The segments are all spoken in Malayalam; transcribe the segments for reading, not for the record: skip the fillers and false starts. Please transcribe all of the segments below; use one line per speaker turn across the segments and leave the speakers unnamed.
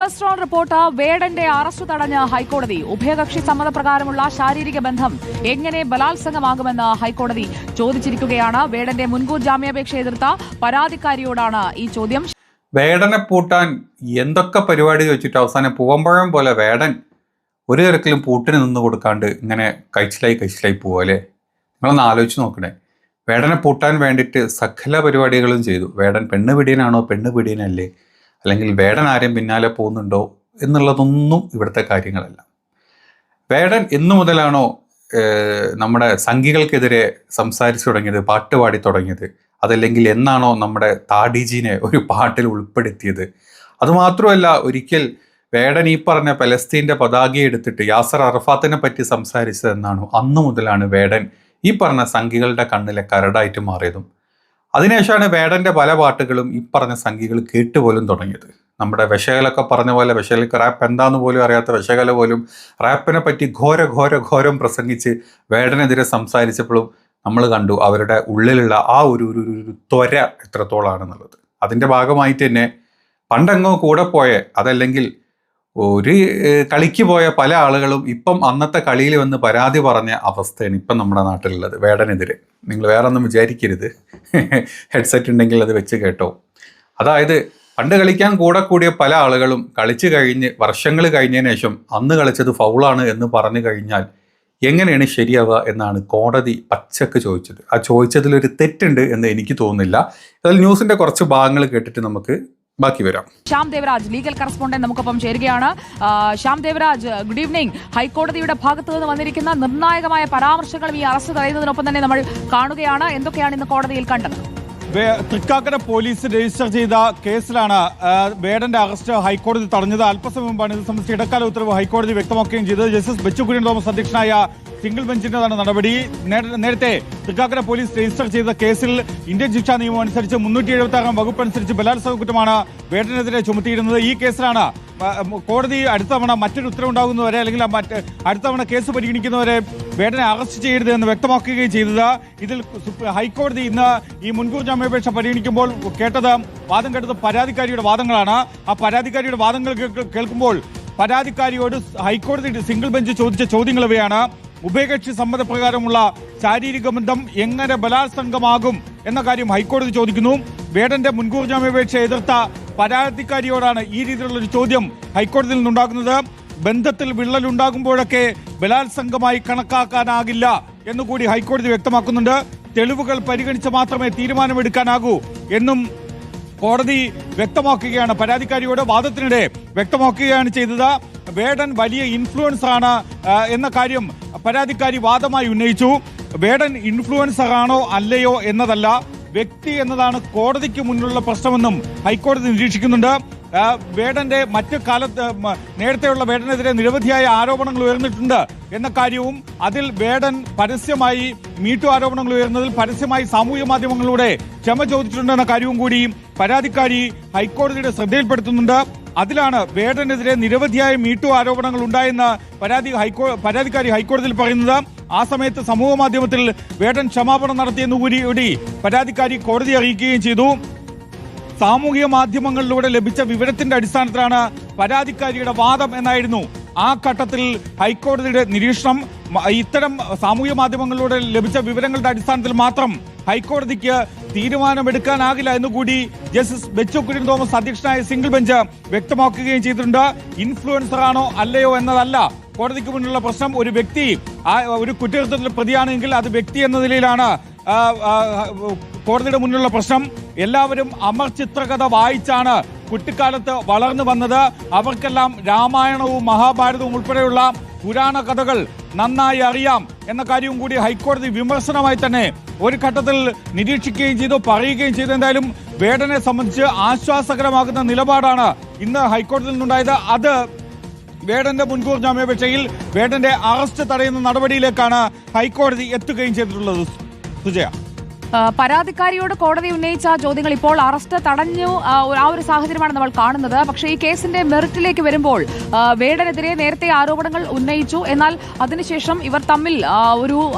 കൊളസ്ട്രോൾ റിപ്പോർട്ട് വേടന്റെ അറസ്റ്റ് തടഞ്ഞ് ഹൈക്കോടതി. ഉഭയകക്ഷി സമ്മതപ്രകാരമുള്ള ശാരീരിക ബന്ധം എങ്ങനെ ബലാത്സംഗമാകുമെന്ന് ഹൈക്കോടതി ചോദിച്ചിരിക്കുകയാണ്. വേടന്റെ മുൻകൂർ ജാമ്യാപേക്ഷ എതിർത്ത പരാതിക്കാരിയോടാണ് ഈ ചോദ്യം.
വേടനെ പൂട്ടാൻ എന്തൊക്കെ പരിപാടി വെച്ചിട്ട് അവസാനം പൂവമ്പഴം പോലെ വേടൻ ഒരു തരത്തിലും പൂട്ടിന് നിന്ന് കൊടുക്കാണ്ട് ഇങ്ങനെ കഴിച്ചിലായി പോവുക അല്ലേ? നിങ്ങളൊന്ന് ആലോചിച്ച് നോക്കണേ. വേടനെ പൂട്ടാൻ വേണ്ടിയിട്ട് സകല പരിപാടികളും ചെയ്തു. വേടൻ പെണ്ണ് പിടിയനാണോ പെണ്ണ് പിടിയനല്ലേ, അല്ലെങ്കിൽ വേടൻ ആരെയും പിന്നാലെ പോകുന്നുണ്ടോ എന്നുള്ളതൊന്നും ഇവിടുത്തെ കാര്യങ്ങളല്ല. വേടൻ എന്നു മുതലാണോ നമ്മുടെ സംഘികൾക്കെതിരെ സംസാരിച്ചു തുടങ്ങിയത്, പാട്ട് പാടി തുടങ്ങിയത്, അതല്ലെങ്കിൽ എന്നാണോ നമ്മുടെ താടിജീനെ ഒരു പാട്ടിൽ ഉൾപ്പെടുത്തിയത്? അതുമാത്രമല്ല, ഒരിക്കൽ വേടൻ ഈ പറഞ്ഞ പലസ്തീൻ്റെ പതാക എടുത്തിട്ട് യാസർ അറഫാത്തിനെ പറ്റി സംസാരിച്ചത് എന്നാണോ അന്നു മുതലാണ് വേടൻ ഈ പറഞ്ഞ സംഘികളുടെ കണ്ണിലെ കരടായിട്ട് മാറിയതും. അതിനുശേഷമാണ് വേടൻ്റെ പല പാട്ടുകളും ഈ പറഞ്ഞ സംഘികൾ കേട്ടുപോലും തുടങ്ങിയത്. നമ്മുടെ വിശകലൊക്കെ പറഞ്ഞ പോലെ വിശകലക്ക് റാപ്പ് എന്താന്ന് പോലും അറിയാത്ത വിശകല പോലും റാപ്പിനെ പറ്റി ഘോരം പ്രസംഗിച്ച് വേടനെതിരെ സംസാരിച്ചപ്പോഴും നമ്മൾ കണ്ടു അവരുടെ ഉള്ളിലുള്ള ആ ഒരു ത്വര എത്രത്തോളാണെന്നുള്ളത്. അതിൻ്റെ ഭാഗമായിട്ട് തന്നെ പണ്ടെങ്ങോ കൂടെ പോയ, അതല്ലെങ്കിൽ ഒരു കളിക്ക് പോയ പല ആളുകളും ഇപ്പം അന്നത്തെ കളിയിൽ വന്ന് പരാതി പറഞ്ഞ അവസ്ഥയാണ് ഇപ്പം നമ്മുടെ നാട്ടിലുള്ളത് വേടനെതിരെ. നിങ്ങൾ വേറെ ഒന്നും വിചാരിക്കരുത്, ഹെഡ്സെറ്റ് ഉണ്ടെങ്കിൽ അത് വെച്ച് കേട്ടോ. അതായത് പണ്ട് കളിക്കാൻ കൂടിയ പല ആളുകളും കളിച്ചു കഴിഞ്ഞ് വർഷങ്ങൾ കഴിഞ്ഞതിന് ശേഷം അന്ന് കളിച്ചത് ഫൗളാണ് എന്ന് പറഞ്ഞു കഴിഞ്ഞാൽ എങ്ങനെയാണ് ശരിയാവുക എന്നാണ് കോടതി പച്ചക്ക് ചോദിച്ചത്. ആ ചോദിച്ചതിലൊരു തെറ്റുണ്ട് എന്ന് എനിക്ക് തോന്നുന്നില്ല. അതിൽ ന്യൂസിൻ്റെ കുറച്ച് ഭാഗങ്ങൾ കേട്ടിട്ട് നമുക്ക് ബാക്കി വരാം.
ശ്യാം ദേവരാജ്, ലീഗൽ കറസ്പോണ്ടന്റ്, നമുക്കൊപ്പം ചേരുകയാണ്. Shyam Devaraj, good evening. ഹൈക്കോടതിയുടെ ഭാഗത്തു നിന്ന് വന്നിരിക്കുന്ന നിർണായകമായ പരാമർശങ്ങളും ഈ അറസ്റ്റ് തടയുന്നതിനൊപ്പം തന്നെ നമ്മൾ കാണുകയാണ്. എന്തൊക്കെയാണ് ഇന്ന് കോടതിയിൽ കണ്ടത്?
തൃക്കാക്കര പോലീസ് രജിസ്റ്റർ ചെയ്ത കേസിലാണ് വേടന്റെ അറസ്റ്റ് ഹൈക്കോടതി തടഞ്ഞത്. അല്പസമയം മുമ്പാണ് ഇത് സംബന്ധിച്ച് ഇടക്കാല ഉത്തരവ് ഹൈക്കോടതി വ്യക്തമാക്കുകയും ചെയ്തത്. ജസ്റ്റിസ് ബെച്ചുകുര്യൻ തോമസ് അധ്യക്ഷനായ സിംഗിൾ ബെഞ്ചിന്റേതാണ് നടപടി. നേരത്തെ തൃക്കാക്കര പോലീസ് രജിസ്റ്റർ ചെയ്ത കേസിൽ ഇന്ത്യൻ ശിക്ഷാ നിയമം അനുസരിച്ച് 376 വകുപ്പ് അനുസരിച്ച് ബലാത്സംഗ കുറ്റമാണ് വേടനെതിരെ ചുമത്തിയിരുന്നത്. ഈ കേസിലാണ് കോടതി അടുത്ത തവണ മറ്റൊരു ഉത്തരവുണ്ടാകുന്നവരെ, അല്ലെങ്കിൽ അടുത്ത തവണ കേസ് പരിഗണിക്കുന്നവരെ വേടനെ അറസ്റ്റ് ചെയ്യരുത് എന്ന് വ്യക്തമാക്കുകയും ചെയ്തത്. ഇതിൽ ഹൈക്കോടതി ഇന്ന് ഈ മുൻകൂർ ജാമ്യാപേക്ഷ പരിഗണിക്കുമ്പോൾ വാദം കേട്ടത് പരാതിക്കാരിയുടെ വാദങ്ങളാണ്. ആ പരാതിക്കാരിയുടെ വാദങ്ങൾ കേൾക്കുമ്പോൾ പരാതിക്കാരിയോട് ഹൈക്കോടതി സിംഗിൾ ബെഞ്ച് ചോദിച്ച ചോദ്യങ്ങൾ ഇവയാണ്. ഉഭയകക്ഷി സമ്മതപ്രകാരമുള്ള ശാരീരിക ബന്ധം എങ്ങനെ ബലാത്സംഗമാകും എന്ന കാര്യം ഹൈക്കോടതി ചോദിക്കുന്നു. വേടന്റെ മുൻകൂർ ജാമ്യാപേക്ഷ എതിർത്ത പരാതിക്കാരിയോടാണ് ഈ രീതിയിലുള്ള ഒരു ചോദ്യം ഹൈക്കോടതിയിൽ നിന്നുണ്ടാകുന്നത്. ബന്ധത്തിൽ വിള്ളലുണ്ടാകുമ്പോഴൊക്കെ ബലാത്സംഗമായി കണക്കാക്കാനാകില്ല എന്നുകൂടി ഹൈക്കോടതി വ്യക്തമാക്കുന്നുണ്ട്. തെളിവുകൾ പരിഗണിച്ച് മാത്രമേ തീരുമാനമെടുക്കാനാകൂ എന്നും കോടതി വ്യക്തമാക്കുകയാണ്. പരാതിക്കാരിയോട് വാദത്തിനിടെ വ്യക്തമാക്കുകയാണ് ചെയ്തത്. വേടൻ വലിയ ഇൻഫ്ലുവൻസർ ആണ് എന്ന കാര്യം പരാതിക്കാരി വാദമായി ഉന്നയിച്ചു. വേടൻ ഇൻഫ്ലുവൻസർ ആണോ അല്ലയോ എന്നതല്ല, വ്യക്തി എന്നതാണ് കോടതിക്ക് മുന്നിലുള്ള പ്രശ്നമെന്നും ഹൈക്കോടതി നിരീക്ഷിക്കുന്നുണ്ട്. വേടന്റെ മറ്റു കാലത്ത് നേരത്തെയുള്ള വേടനെതിരെ നിരവധിയായ ആരോപണങ്ങൾ ഉയർന്നിട്ടുണ്ട് എന്ന കാര്യവും, അതിൽ വേടൻ പരസ്യമായി മീറ്റു ആരോപണങ്ങൾ ഉയർന്നതിൽ പരസ്യമായി സാമൂഹ്യ മാധ്യമങ്ങളിലൂടെ ക്ഷമ ചോദിച്ചിട്ടുണ്ടെന്ന കാര്യവും കൂടി പരാതിക്കാരി ഹൈക്കോടതിയുടെ ശ്രദ്ധയിൽപ്പെടുത്തുന്നുണ്ട്. അതിലാണ് വേടനെതിരെ നിരവധിയായ മീറ്റു ആരോപണങ്ങൾ ഉണ്ടായെന്ന് പരാതിക്കാരി ഹൈക്കോടതിയിൽ പറയുന്നത്. ആ സമയത്ത് സമൂഹ മാധ്യമത്തിൽ വേടൻ ക്ഷമാപണം നടത്തിയെന്ന് കൂടി പരാതിക്കാരി കോടതി അറിയിക്കുകയും ചെയ്തു. സാമൂഹിക മാധ്യമങ്ങളിലൂടെ ലഭിച്ച വിവരത്തിന്റെ അടിസ്ഥാനത്തിലാണ് പരാതിക്കാരിയുടെ വാദം എന്നായിരുന്നു ആ ഘട്ടത്തിൽ ഹൈക്കോടതിയുടെ നിരീക്ഷണം. ഇത്തരം സാമൂഹ്യ മാധ്യമങ്ങളിലൂടെ ലഭിച്ച വിവരങ്ങളുടെ അടിസ്ഥാനത്തിൽ മാത്രം ഹൈക്കോടതിക്ക് തീരുമാനമെടുക്കാനാകില്ല എന്നുകൂടി ജസ്റ്റിസ് ബെച്ചുകുര്യൻ തോമസ് അധ്യക്ഷനായ സിംഗിൾ ബെഞ്ച് വ്യക്തമാക്കുകയും ചെയ്തിട്ടുണ്ട്. ഇൻഫ്ലുവൻസർ ആണോ അല്ലയോ എന്നതല്ല കോടതിക്ക് മുന്നിലുള്ള പ്രശ്നം. ഒരു വ്യക്തി ഒരു കുറ്റകൃത്യത്തിൽ പ്രതിയാണെങ്കിൽ അത് വ്യക്തി എന്ന നിലയിലാണ് കോടതിയുടെ മുന്നിലുള്ള പ്രശ്നം. എല്ലാവരും അമർ ചിത്രകഥ വായിച്ചാണ് കുട്ടിക്കാലത്ത് വളർന്നു വന്നത്. അവർക്കെല്ലാം രാമായണവും മഹാഭാരതവും ഉൾപ്പെടെയുള്ള പുരാണ കഥകൾ നന്നായി അറിയാം എന്ന കാര്യവും കൂടി ഹൈക്കോടതി വിമർശനമായി തന്നെ ഒരു ഘട്ടത്തിൽ നിരീക്ഷിക്കുകയും ചെയ്തു, പറയുകയും ചെയ്തു. എന്തായാലും വേടനെ സംബന്ധിച്ച് ആശ്വാസകരമാകുന്ന നിലപാടാണ് ഇന്ന് ഹൈക്കോടതിയിൽ നിന്നുണ്ടായത്. അത് വേടന്റെ മുൻകൂർ ജാമ്യാപേക്ഷയിൽ വേടന്റെ അറസ്റ്റ് തടയുന്ന നടപടിയിലേക്കാണ് ഹൈക്കോടതി എത്തുകയും ചെയ്തിട്ടുള്ളത്. സുജയ.
പരാതിക്കാരിയോട് കോടതി ഉന്നയിച്ച ചോദ്യങ്ങൾ ഇപ്പോൾ അറസ്റ്റ് തടഞ്ഞു ആ ഒരു സാഹചര്യമാണ് നമ്മൾ കാണുന്നത്. പക്ഷേ ഈ കേസിന്റെ മെറിറ്റിലേക്ക് വരുമ്പോൾ വേടനെതിരെ നേരത്തെ ആരോപണങ്ങൾ ഉന്നയിച്ചു. എന്നാൽ അതിനുശേഷം ഇവർ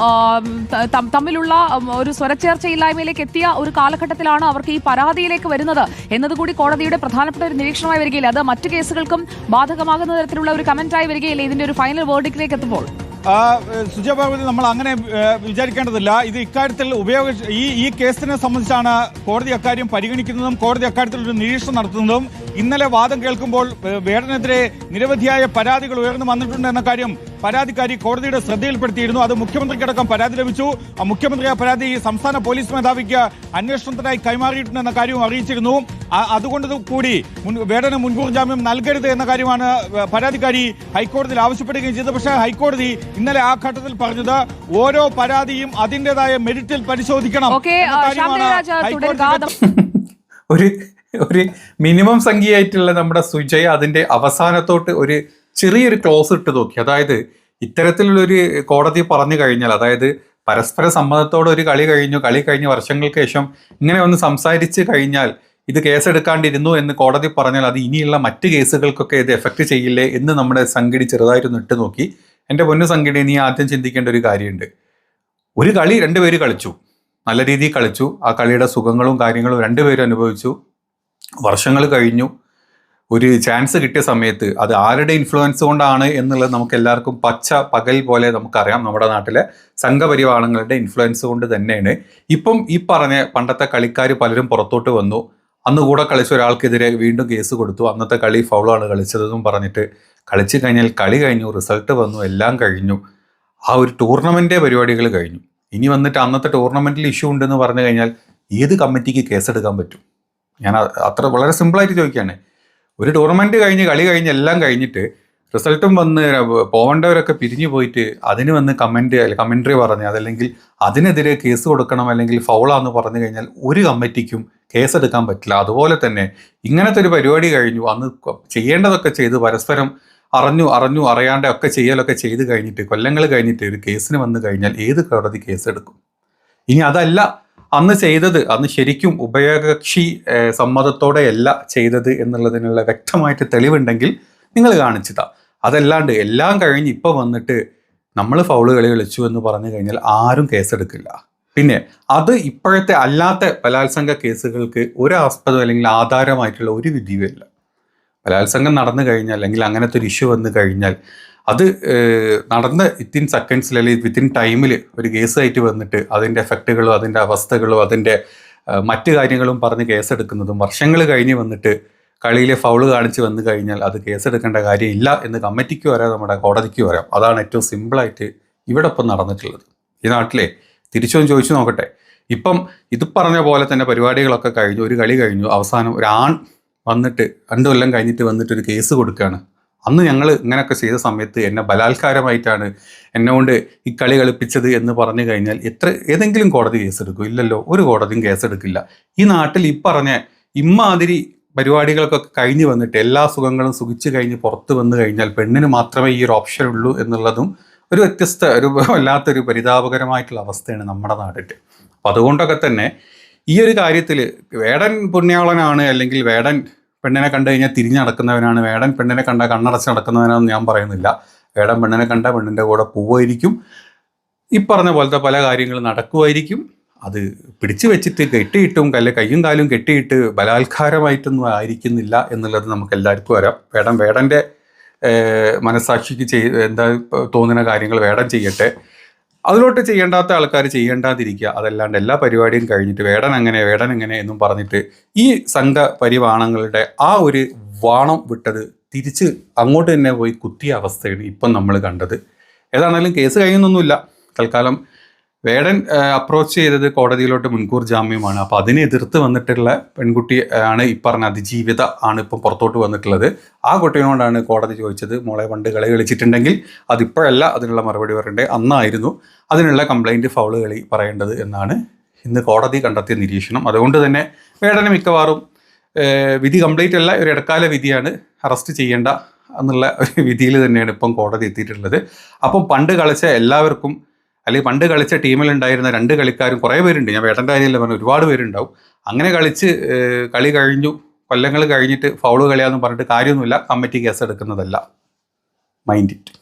തമ്മിലുള്ള ഒരു സ്വരച്ചേർച്ചയില്ലായ്മയിലേക്ക് എത്തിയ ഒരു കാലഘട്ടത്തിലാണ് അവർക്ക് ഈ പരാതിയിലേക്ക് വരുന്നത് എന്നതുകൂടി കോടതിയുടെ പ്രധാനപ്പെട്ട ഒരു നിരീക്ഷണമായി വരികയില്ല. അത് മറ്റു കേസുകൾക്കും ബാധകമാകുന്ന തരത്തിലുള്ള ഒരു കമന്റായി വരികയില്ലേ ഇതിന്റെ ഒരു ഫൈനൽ വേർഡിക്റ്റിലേക്ക് എത്തുമ്പോൾ?
സുജയ ഭഗവതി, നമ്മൾ അങ്ങനെ വിചാരിക്കേണ്ടതില്ല. ഇത് ഇക്കാര്യത്തിൽ ഈ കേസിനെ സംബന്ധിച്ചാണ് കോടതി അക്കാര്യം പരിഗണിക്കുന്നതും കോടതി അക്കാര്യത്തിൽ ഒരു നിരീക്ഷണം നടത്തുന്നതും. ഇന്നലെ വാദം കേൾക്കുമ്പോൾ വേടനെതിരെ നിരവധിയായ പരാതികൾ ഉയർന്നു വന്നിട്ടുണ്ട് എന്ന കാര്യം പരാതിക്കാരി കോടതിയുടെ ശ്രദ്ധയിൽപ്പെടുത്തിയിരുന്നു. അത് മുഖ്യമന്ത്രിക്കടക്കം പരാതി ലഭിച്ചു. മുഖ്യമന്ത്രി ആ പരാതി സംസ്ഥാന പോലീസ് മേധാവിക്ക് അന്വേഷണത്തിനായി കൈമാറിയിട്ടുണ്ടെന്ന കാര്യവും അറിയിച്ചിരുന്നു. അതുകൊണ്ട് കൂടി വേടന് മുൻകൂർ ജാമ്യം നൽകരുത് എന്ന കാര്യമാണ് പരാതിക്കാരി ഹൈക്കോടതിയിൽ ആവശ്യപ്പെടുകയും ചെയ്തത്. പക്ഷേ ഹൈക്കോടതി ഇന്നലെ ആ ഘട്ടത്തിൽ പറഞ്ഞത് ഓരോ പരാതിയും അതിന്റേതായ മെറിറ്റിൽ പരിശോധിക്കണം.
ഒരു മിനിമം സംഖ്യയായിട്ടുള്ള നമ്മുടെ സുജയ് അതിന്റെ അവസാനത്തോട്ട് ഒരു ചെറിയൊരു ക്ലോസ് ഇട്ട് നോക്കി. അതായത് ഇത്തരത്തിലുള്ളൊരു കോടതി പറഞ്ഞു കഴിഞ്ഞാൽ, അതായത് പരസ്പര സമ്മതത്തോടെ ഒരു കളി കഴിഞ്ഞ് വർഷങ്ങൾക്ക് ശേഷം ഇങ്ങനെ ഒന്ന് സംസാരിച്ച് കഴിഞ്ഞാൽ ഇത് കേസെടുക്കാണ്ടിരുന്നു എന്ന് കോടതി പറഞ്ഞാൽ അത് ഇനിയുള്ള മറ്റ് കേസുകൾക്കൊക്കെ ഇത് എഫക്റ്റ് ചെയ്യില്ലേ എന്ന് നമ്മുടെ സംഘടി ചെറുതായിട്ടൊന്ന് ഇട്ട് നോക്കി. എൻ്റെ പൊന്നു സംഘടി, നീ ആദ്യം ചിന്തിക്കേണ്ട ഒരു കാര്യമുണ്ട്. ഒരു കളി രണ്ടുപേര് കളിച്ചു, നല്ല രീതിയിൽ കളിച്ചു. ആ കളിയുടെ സുഖങ്ങളും കാര്യങ്ങളും രണ്ടുപേരും അനുഭവിച്ചു. വർഷങ്ങൾ കഴിഞ്ഞു. ഒരു ചാൻസ് കിട്ടിയ സമയത്ത് അത് ആരുടെ ഇൻഫ്ലുവൻസ് കൊണ്ടാണ് എന്നുള്ളത് നമുക്ക് എല്ലാവർക്കും പച്ച പകൽ പോലെ നമുക്കറിയാം. നമ്മുടെ നാട്ടിലെ സംഘപരിവാളങ്ങളുടെ ഇൻഫ്ലുവൻസ് കൊണ്ട് തന്നെയാണ് ഇപ്പം ഈ പറഞ്ഞ പണ്ടത്തെ കളിക്കാർ പലരും പുറത്തോട്ട് വന്നു. അന്ന് കൂടെ കളിച്ച ഒരാൾക്കെതിരെ വീണ്ടും കേസ് കൊടുത്തു. അന്നത്തെ കളി ഫൗളാണ് കളിച്ചതെന്നും പറഞ്ഞിട്ട് കളിച്ചു കഴിഞ്ഞാൽ കളി കഴിഞ്ഞു, റിസൾട്ട് വന്നു, എല്ലാം കഴിഞ്ഞു. ആ ഒരു ടൂർണമെൻ്റ് പരിപാടികൾ കഴിഞ്ഞു. ഇനി വന്നിട്ട് അന്നത്തെ ടൂർണമെൻറ്റിൽ ഇഷ്യൂ ഉണ്ടെന്ന് പറഞ്ഞു കഴിഞ്ഞാൽ ഏത് കമ്മിറ്റിക്ക് കേസെടുക്കാൻ പറ്റും? ഞാൻ അത്ര വളരെ സിമ്പിളായിട്ട് ചോദിക്കുകയാണ്. ഒരു ടൂർണമെൻറ്റ് കഴിഞ്ഞ് കളി കഴിഞ്ഞ് എല്ലാം കഴിഞ്ഞിട്ട് റിസൾട്ടും വന്ന് പോകേണ്ടവരൊക്കെ പിരിഞ്ഞു പോയിട്ട് അതിന് വന്ന് കമൻട്രി പറഞ്ഞ് അതല്ലെങ്കിൽ അതിനെതിരെ കേസ് കൊടുക്കണം അല്ലെങ്കിൽ ഫൗളാന്ന് പറഞ്ഞു കഴിഞ്ഞാൽ ഒരു കമ്മിറ്റിക്കും കേസെടുക്കാൻ പറ്റില്ല. അതുപോലെ തന്നെ ഇങ്ങനത്തെ ഒരു പരിപാടി കഴിഞ്ഞു, അന്ന് ചെയ്യേണ്ടതൊക്കെ ചെയ്ത് പരസ്പരം അറിയാണ്ട് ഒക്കെ ചെയ്യലൊക്കെ ചെയ്ത് കഴിഞ്ഞിട്ട് കൊല്ലങ്ങൾ കഴിഞ്ഞിട്ട് ഒരു കേസിന് വന്നു കഴിഞ്ഞാൽ ഏത് കോടതി കേസെടുക്കും? ഇനി അതല്ല അന്ന് ചെയ്തത്, അന്ന് ശരിക്കും ഉഭയകക്ഷി സമ്മതത്തോടെയല്ല ചെയ്തത് എന്നുള്ളതിനുള്ള വ്യക്തമായിട്ട് തെളിവുണ്ടെങ്കിൽ നിങ്ങൾ കാണിച്ചതാ. അതല്ലാണ്ട് എല്ലാം കഴിഞ്ഞ് ഇപ്പോൾ വന്നിട്ട് നമ്മൾ ഫൗള് കളി കളിച്ചു എന്ന് പറഞ്ഞു കഴിഞ്ഞാൽ ആരും കേസെടുക്കില്ല. പിന്നെ അത് ഇപ്പോഴത്തെ അല്ലാത്ത ബലാത്സംഗ കേസുകൾക്ക് ഒരു ആസ്പദം അല്ലെങ്കിൽ ആധാരമായിട്ടുള്ള ഒരു വിധിയുമില്ല. ബലാത്സംഗം നടന്നു കഴിഞ്ഞാൽ അല്ലെങ്കിൽ അങ്ങനത്തെ ഒരു ഇഷ്യൂ വന്നു കഴിഞ്ഞാൽ അത് നടന്ന വിത്തിൻ സെക്കൻഡ്സിൽ അല്ലെങ്കിൽ വിത്തിൻ ടൈമിൽ ഒരു കേസായിട്ട് വന്നിട്ട് അതിൻ്റെ എഫക്റ്റുകളും അതിൻ്റെ അവസ്ഥകളും അതിൻ്റെ മറ്റു കാര്യങ്ങളും പറഞ്ഞ് കേസെടുക്കുന്നതും വർഷങ്ങൾ കഴിഞ്ഞ് വന്നിട്ട് കളിയിലെ ഫൗള് കാണിച്ച് വന്നു കഴിഞ്ഞാൽ അത് കേസെടുക്കേണ്ട കാര്യമില്ല എന്ന് കമ്മിറ്റിക്ക് വരാം, നമ്മുടെ കോടതിക്ക് വരാം. അതാണ് ഏറ്റവും സിമ്പിളായിട്ട് ഇവിടെ ഇപ്പം നടന്നിട്ടുള്ളത്. ഈ നാട്ടിലെ തിരിച്ചൊന്ന് ചോദിച്ചു നോക്കട്ടെ. ഇപ്പം ഇത് പറഞ്ഞ പോലെ തന്നെ പരിപാടികളൊക്കെ കഴിഞ്ഞു, ഒരു കളി കഴിഞ്ഞു, അവസാനം ഒരു ആൺ വന്നിട്ട് 2 കൊല്ലം കഴിഞ്ഞിട്ട് വന്നിട്ട് ഒരു കേസ് കൊടുക്കുകയാണ്. അന്ന് ഞങ്ങൾ ഇങ്ങനെയൊക്കെ ചെയ്ത സമയത്ത് എന്നെ ബലാത്കാരമായിട്ടാണ് എന്നെ കൊണ്ട് ഈ കളി കളിപ്പിച്ചത് എന്ന് പറഞ്ഞു കഴിഞ്ഞാൽ ഏതെങ്കിലും കോടതി കേസെടുക്കും? ഇല്ലല്ലോ, ഒരു കോടതിയും കേസെടുക്കില്ല. ഈ നാട്ടിൽ ഈ പറഞ്ഞ ഇമ്മാതിരി പരിപാടികൾക്കൊക്കെ കഴിഞ്ഞ് വന്നിട്ട് എല്ലാ സുഖങ്ങളും സുഖിച്ച് കഴിഞ്ഞ് പുറത്ത് വന്നു കഴിഞ്ഞാൽ പെണ്ണിന് മാത്രമേ ഈ ഒരു ഓപ്ഷൻ ഉള്ളൂ എന്നുള്ളതും ഒരു വല്ലാത്തൊരു പരിതാപകരമായിട്ടുള്ള അവസ്ഥയാണ് നമ്മുടെ നാട്ടിൽ. അപ്പം അതുകൊണ്ടൊക്കെ തന്നെ ഈ ഒരു കാര്യത്തിൽ വേടൻ പുണ്യാളനാണ് അല്ലെങ്കിൽ വേടൻ പെണ്ണിനെ കണ്ടു കഴിഞ്ഞാൽ തിരിഞ്ഞ് നടക്കുന്നവനാണ്, വേടൻ പെണ്ണിനെ കണ്ട കണ്ണടച്ച് നടക്കുന്നവനാണെന്ന് ഞാൻ പറയുന്നില്ല. വേടൻ പെണ്ണിനെ കണ്ട പെണ്ണിൻ്റെ കൂടെ പോവുമായിരിക്കും, ഈ പറഞ്ഞ പോലത്തെ പല കാര്യങ്ങളും നടക്കുമായിരിക്കും. അത് പിടിച്ചു വെച്ചിട്ട് കെട്ടിയിട്ടും കയ്യും കാലും കെട്ടിയിട്ട് ബലാത്കാരമായിട്ടൊന്നും ആയിരിക്കുന്നില്ല എന്നുള്ളത് നമുക്ക് എല്ലാവർക്കും വരാം. വേടൻ്റെ മനസ്സാക്ഷിക്ക് എന്താ തോന്നുന്ന കാര്യങ്ങൾ വേടൻ ചെയ്യട്ടെ, അതിലോട്ട് ചെയ്യേണ്ടാത്ത ആൾക്കാർ ചെയ്യേണ്ടാതിരിക്കുക. അതല്ലാണ്ട് എല്ലാ പരിപാടിയും കഴിഞ്ഞിട്ട് വേടൻ എങ്ങനെ എന്നും പറഞ്ഞിട്ട് ഈ സംഘപരിവാണങ്ങളുടെ ആ ഒരു വാണം വിട്ടത് തിരിച്ച് അങ്ങോട്ട് തന്നെ പോയി കുത്തിയ അവസ്ഥയാണ് ഇപ്പം നമ്മൾ കണ്ടത്. ഏതാണെങ്കിലും കേസ് കഴിയുന്നൊന്നുമില്ല. തൽക്കാലം വേടൻ അപ്രോച്ച് ചെയ്തത് കോടതിയിലോട്ട് മുൻകൂർ ജാമ്യമാണ്. അപ്പോൾ അതിനെ എതിർത്ത് വന്നിട്ടുള്ള പെൺകുട്ടി ആണ് ഈ പറഞ്ഞ അതിജീവിത ആണ് ഇപ്പം പുറത്തോട്ട് വന്നിട്ടുള്ളത്. ആ കുട്ടിയോടാണ് കോടതി ചോദിച്ചത്, മോളെ പണ്ട് കളി കളിച്ചിട്ടുണ്ടെങ്കിൽ അതിപ്പോഴല്ല അതിനുള്ള മറുപടി പറയേണ്ടത്, അന്നായിരുന്നു അതിനുള്ള കംപ്ലൈൻറ്റ് ഫൗള് കളി പറയേണ്ടത് എന്നാണ് ഇന്ന് കോടതി കണ്ടെത്തിയ നിരീക്ഷണം. അതുകൊണ്ട് തന്നെ വേടന് മിക്കവാറും വിധി കംപ്ലീറ്റ് അല്ല, ഒരു ഇടക്കാല വിധിയാണ്, അറസ്റ്റ് ചെയ്യേണ്ട എന്നുള്ള ഒരു വിധിയിൽ തന്നെയാണ് ഇപ്പം കോടതി എത്തിയിട്ടുള്ളത്. അപ്പം പണ്ട് കളിച്ച എല്ലാവർക്കും അല്ലെങ്കിൽ പണ്ട് കളിച്ച ടീമിലുണ്ടായിരുന്ന 2 കളിക്കാരും കുറേ പേരുണ്ട്, ഞാൻ വേടൻ്റെ കാര്യമല്ല പറഞ്ഞു, ഒരുപാട് പേരുണ്ടാവും. അങ്ങനെ കളിച്ച് കളി കഴിഞ്ഞു, കൊല്ലങ്ങൾ കഴിഞ്ഞിട്ട് ഫൗള് കളിയാന്ന് പറഞ്ഞിട്ട് കാര്യമൊന്നുമില്ല. കമ്മിറ്റി കേസ് എടുക്കുന്നതല്ല. Mind it.